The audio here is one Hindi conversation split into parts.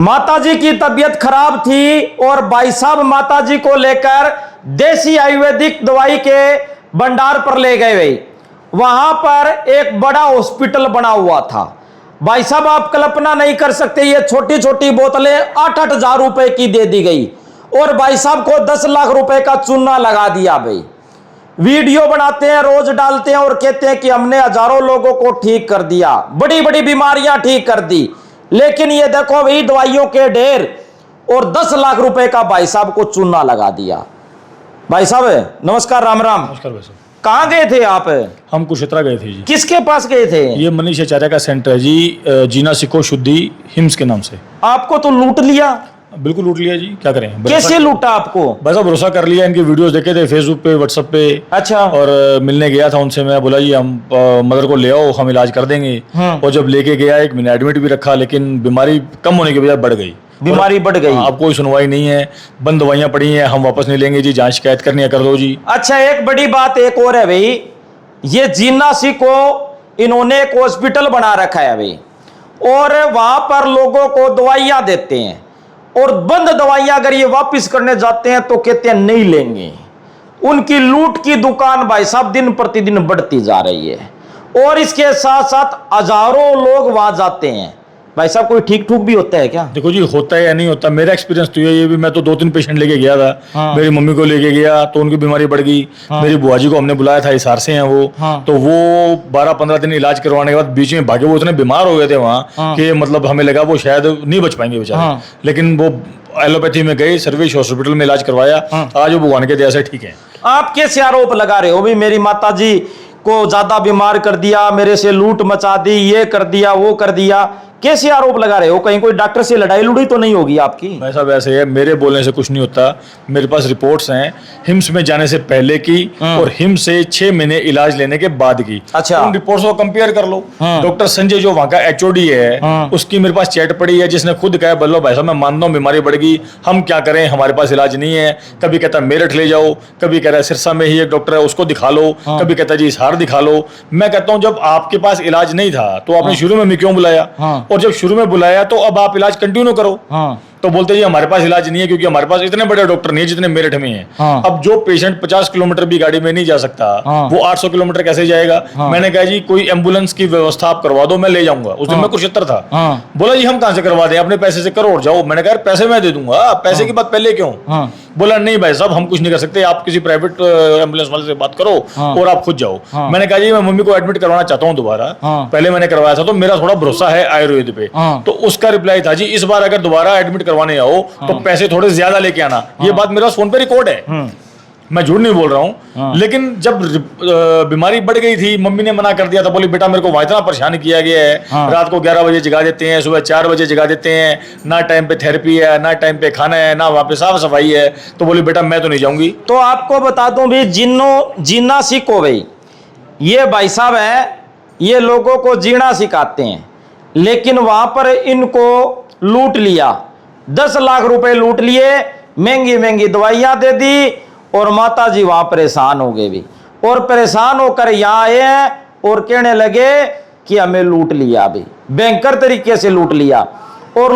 माताजी की तबीयत खराब थी और भाई साहब माताजी को लेकर देसी आयुर्वेदिक दवाई के भंडार पर ले गए भाई। वहां पर एक बड़ा हॉस्पिटल बना हुआ था भाई साहब, आप कल्पना नहीं कर सकते। ये छोटी छोटी बोतलें 8-8 हजार रुपए की दे दी गई और भाई साहब को 10 लाख रुपए का चूना लगा दिया भाई। वीडियो बनाते हैं, रोज डालते हैं और कहते हैं कि हमने हजारों लोगों को ठीक कर दिया, बड़ी बड़ी बीमारियां ठीक कर दी। लेकिन ये देखो भाई, दवाइयों के ढेर और 10 लाख रुपए का भाई साहब को चूना लगा दिया। भाई साहब नमस्कार, राम राम। नमस्कार भाई साहब। कहाँ गए थे आप? हम कुरुक्षेत्र गए थे जी। किसके पास गए थे? ये मनीष आचार्य का सेंटर है जी, जीना सिको शुद्धि हिम्स के नाम से। आपको तो लूट लिया। बिल्कुल लूट लिया जी, क्या करें। कैसे लूटा आपको? बस अब भरोसा कर लिया, इनके वीडियोस देखे थे फेसबुक पे, व्हाट्सएप पे। अच्छा। और मिलने गया था उनसे, मैं बोला जी हम मदर को ले आओ, हम इलाज कर देंगे। और जब लेके गया 1 महीना एडमिट भी रखा, लेकिन बीमारी कम होने की बजाय बढ़ गई। बीमारी बढ़ गई। अब कोई सुनवाई नहीं है, बंद दवाइयां पड़ी हैं, हम वापस नहीं लेंगे जी, जांच शिकायत करनी है कर दो जी। अच्छा, एक बड़ी बात एक और है भाई, ये जीना सिको इन्होंने एक हॉस्पिटल बना रखा है भाई, और वहां पर लोगों को दवाइयां देते हैं और बंद दवाइयां अगर ये वापस करने जाते हैं तो कहते हैं नहीं लेंगे। उनकी लूट की दुकान भाई साहब दिन प्रतिदिन बढ़ती जा रही है और इसके साथ साथ हजारों लोग वहां जाते हैं। भाई साहब कोई ठीक ठूक भी होता है क्या? देखो जी, होता है या नहीं होता, मेरा एक्सपीरियंस तो ये भी, मैं तो 2-3 पेशेंट लेके गया था। हाँ। मेरी मम्मी को लेके गया तो उनकी बीमारी बढ़ गई। हाँ। मेरी बुआ जी को हमने बुलाया था, हिसार से हैं वो। हाँ। तो वो 12-15 दिन इलाज करवाने के बाद बीच में भागे, वो इतने बीमार हो गए थे वहाँ। हाँ। कि मतलब हमें लगा वो शायद नहीं बच पाएंगे बेचारे। हाँ। लेकिन वो एलोपैथी में गए, सर्विस हॉस्पिटल में इलाज करवाया। हाँ। आज वो भगवान के दया से ठीक है। आप कैसे आरोप लगा रहे हो भी मेरी माता जी को ज्यादा बीमार कर दिया, मेरे से लूट मचा दी, ये कर दिया वो कर दिया? कैसे आरोप लगा रहे हो? कहीं कोई डॉक्टर से लड़ाई लुड़ी तो नहीं होगी आपकी? ऐसा वैसे है, मेरे बोलने से कुछ नहीं होता। मेरे पास रिपोर्ट्स हैं हिम्स में जाने से पहले की और हिम्स से 6 महीने इलाज लेने के बाद की। अच्छा। उन रिपोर्ट्स को कंपेयर कर लो। डॉक्टर संजय जो वहाँ का HOD है, उसकी मेरे पास चैट पड़ी है, जिसने खुद कहा बल्लो भाई साहब मैं मानता हूँ बीमारी बढ़ गई, हम क्या करें, हमारे पास इलाज नहीं है। कभी कहता है मेरठ ले जाओ, कभी कह रहा है सिरसा में ही एक डॉक्टर है उसको दिखा लो, कभी कहता है जी हिसार दिखा लो। मैं कहता हूँ जब आपके पास इलाज नहीं था तो आपने शुरू में क्यों बुलाया? और जब शुरू में बुलाया तो अब आप इलाज कंटिन्यू करो। हाँ। तो बोलते जी हमारे पास इलाज नहीं है क्योंकि हमारे पास इतने बड़े डॉक्टर नहीं है जितने मेरठ में हैं। हाँ। अब जो पेशेंट 50 किलोमीटर भी गाड़ी में नहीं जा सकता, हाँ। वो 800 किलोमीटर कैसे जाएगा? हाँ। मैंने कहा जी कोई एम्बुलेंस की व्यवस्था आप करवा दो, मैं ले जाऊंगा। उस दिन मैं कुरुक्षेत्र था। हाँ। बोला जी हम कहां से करवा दें, अपने पैसे से करो और जाओ। मैंने कहा पैसे मैं दे दूंगा, पैसे की बात पहले क्यों? हाँ। बोला नहीं भाई साहब हम कुछ नहीं कर सकते, आप किसी प्राइवेट एम्बुलेंस वाले से बात करो और आप खुद जाओ। मैंने कहा जी मैं मम्मी को एडमिट करवाना चाहता हूँ दोबारा, पहले मैंने करवाया था तो मेरा थोड़ा भरोसा है आयुर्वेद पे। तो उसका रिप्लाई था जी इस बार अगर दोबारा एडमिट करवाने आओ तो पैसे थोड़े ज्यादा लेके आना। ये बात मेरा फोन पे रिकॉर्ड है, मैं झूठ नहीं बोल रहा हूँ। लेकिन जब बीमारी बढ़ गई थी, मम्मी ने मना कर दिया था, बोली बेटा मेरे को वहां इतना परेशान किया गया है, रात को 11 बजे जगा देते हैं, सुबह 4 बजे जगा देते हैं, ना टाइम पे थेरेपी है, ना टाइम पे खाना है, ना वहां पे साफ सफाई है। तो बोली बेटा मैं तो नहीं जाऊंगी। तो आपको बता दूं भी, जीना सीखो भाई, ये भाई साहब है, ये लोगों को जीना सिखाते हैं, लेकिन वहां पर इनको लूट लिया, 10 लाख रुपए लूट लिए, महंगी महंगी दवाइयां दे दी और माता जी वहां परेशान हो गए भी, और परेशान होकर यहां आए हैं और कहने लगे कि हमें लूट लिया भी, भयंकर तरीके से लूट लिया। और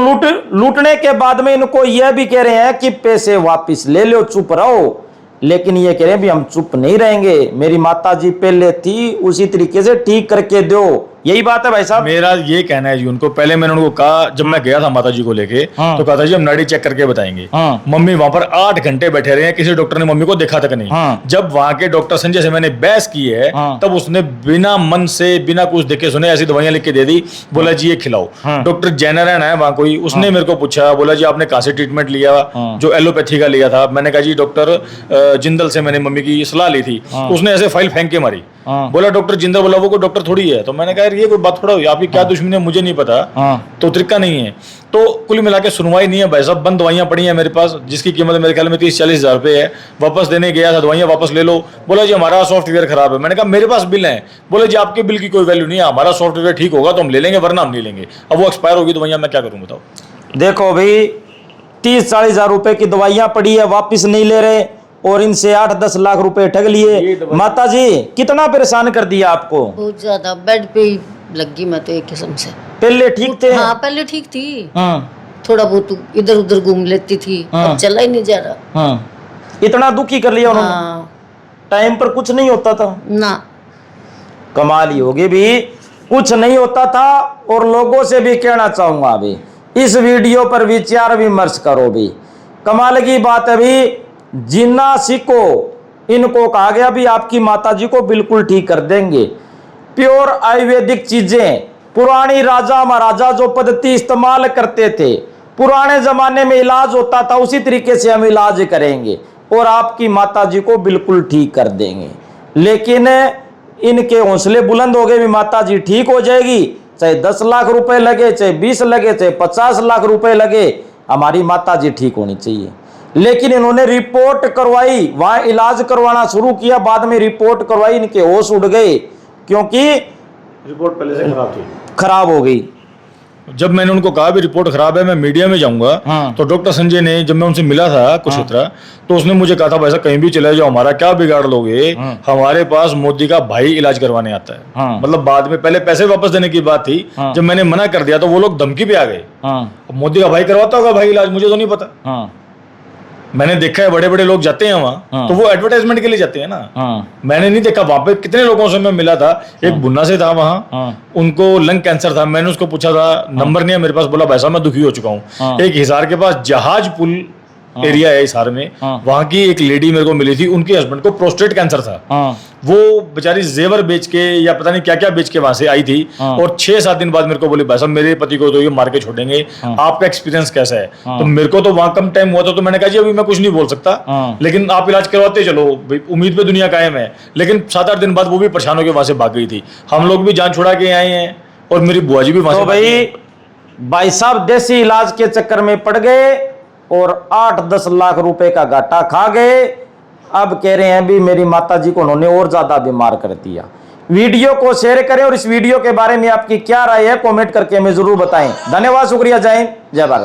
लूटने के बाद में इनको यह भी कह रहे हैं कि पैसे वापस ले लो, चुप रहो। लेकिन ये कह रहे हैं भी हम चुप नहीं रहेंगे, मेरी माता जी पहले थी उसी तरीके से ठीक करके दो। यही बात है भाई साहब? मेरा ये कहना है जी उनको, पहले मैंने उनको कहा जब मैं गया था माता जी को लेके, तो कहा था जी हम नाड़ी चेक करके बताएंगे। मम्मी वहां पर 8 घंटे बैठे रहे हैं, किसी डॉक्टर ने मम्मी को देखा तक नहीं। जब वहां के डॉक्टर संजय से मैंने बहस की है, तब उसने बिना मन से बिना कुछ देखे सुने ऐसी दवाइयां लिख के दे दी, बोला जी ये खिलाओ। डॉक्टर जैनारायण है वहां कोई, उसने मेरे को पूछा, बोला जी आपने कहां से ट्रीटमेंट लिया? जो एलोपैथी का लिया था। मैंने कहा जी डॉक्टर जिंदल से मैंने मम्मी की सलाह ली थी। उसने ऐसे फाइल फेंक के मारी, बोला डॉक्टर जिंदल, बोला वो कोई डॉक्टर थोड़ी है। तो मैंने कहा ये कोई बात थोड़ा हुई, आपकी क्या दुश्मनी है मुझे नहीं पता, तो तरीका नहीं है। तो कुल मिला के सुनवाई नहीं है भाई साहब, बंद दवाइयां पड़ी हैं मेरे पास जिसकी कीमत मेरे ख्याल में 30-40 हजार रुपए है। वापस देने गया था, दवाइयां वापस ले लो। बोला जी हमारा सॉफ्टवेयर खराब है। मैंने कहा मेरे पास बिल है। बोले जी आपके बिल की कोई वैल्यू नहीं है, हमारा सॉफ्टवेयर ठीक होगा तो हम ले लेंगे, वरना हम नहीं लेंगे। अब वो एक्सपायर होगी दवाइयां, मैं क्या करूं बताओ? देखो भाई, 30-40 हजार रुपए की दवाइयां पड़ी है, वापिस नहीं ले रहे और इनसे 8-10 लाख रुपए ठग लिए। माता जी कितना परेशान कर दिया आपको? बहुत ज्यादा, बेड पे लग गई मैं तो एक किस्म से। पहले ठीक थे? हाँ पहले ठीक थी। हाँ। थोड़ा बहुत इधर उधर घूम लेती थी, अब चला ही नहीं जा रहा। इतना दुखी कर लिया उन्होंने, हाँ टाइम पर कुछ नहीं होता था। ना, कमाल ही होगी भी, कुछ नहीं होता था। और लोगों से भी कहना चाहूंगा अभी इस वीडियो पर विचार विमर्श करो भी। कमाल की बात है भी, जीना सीखो। इनको कहा गया भी आपकी माताजी को बिल्कुल ठीक कर देंगे। प्योर आयुर्वेदिक चीजें, पुरानी राजा महाराजा जो पद्धति इस्तेमाल करते थे, पुराने जमाने में इलाज होता था, उसी तरीके से हम इलाज करेंगे और आपकी माताजी को बिल्कुल ठीक कर देंगे। लेकिन इनके हौसले बुलंद हो गए भी माताजी ठीक हो जाएगी, चाहे 10 लाख रुपए लगे, चाहे 20 लगे, चाहे 50 लाख रुपए लगे, हमारी माताजी ठीक होनी चाहिए। लेकिन इन्होंने रिपोर्ट करवाई, वहां इलाज करवाना शुरू किया, बाद में रिपोर्ट करवाई, इनके होश उड़ गए क्योंकि रिपोर्ट पहले से खराब थी, खराब हो गई। जब मैंने उनको कहा भी रिपोर्ट खराब है, मैं मीडिया में जाऊंगा, तो डॉक्टर संजय ने, जब मैं उनसे मिला था कुशेत्रा, तो उसने मुझे कहा था भाई साहब कहीं भी चले जाओ, हमारा क्या बिगाड़ लोगे, हमारे पास मोदी का भाई इलाज करवाने आता है। मतलब बाद में, पहले पैसे वापस देने की बात थी, जब मैंने मना कर दिया तो वो लोग धमकी पे आ गए। अब मोदी का भाई करवाता होगा भाई इलाज, मुझे तो नहीं पता। मैंने देखा है बड़े बड़े लोग जाते हैं वहां, तो वो एडवर्टाइजमेंट के लिए जाते हैं ना। मैंने नहीं देखा वहां पे कितने लोगों से मैं मिला था। एक बुन्ना से था वहां, उनको लंग कैंसर था, मैंने उसको पूछा था, नंबर नहीं है मेरे पास, बोला भाई साहब मैं दुखी हो चुका हूँ। एक हिसार के पास जहाज पुल एरिया है हिसार में, वहां की एक लेडी मेरे को मिली थी, उनके हस्बैंड को प्रोस्टेट कैंसर था। वो बेचारी जेवर बेच के या पता नहीं क्या क्या बेच के वहां से आई थी, और 6-7 दिन बाद मेरे को बोली भाई साहब मेरे पति को तो ये मार के छोड़ेंगे, आपका एक्सपीरियंस कैसा है। तो मेरे को तो वहां कम टाइम हुआ था, तो मैंने कहा जी अभी मैं कुछ नहीं बोल सकता, लेकिन आप इलाज करवाते चलो, उम्मीद पे दुनिया कायम है। लेकिन 7-8 दिन बाद वो भी परेशान होकर वहां से भाग गई थी। हम लोग भी जान छुड़ा के आए हैं, और मेरी बुआ जी भी वहां से। भाई साहब देसी इलाज के चक्कर में पड़ गए और 8-10 लाख रुपए का घाटा खा गए। अब कह रहे हैं भी मेरी माताजी को उन्होंने और ज्यादा बीमार कर दिया। वीडियो को शेयर करें और इस वीडियो के बारे में आपकी क्या राय है कमेंट करके हमें जरूर बताएं। धन्यवाद, शुक्रिया, जय हिंद, जय भारत।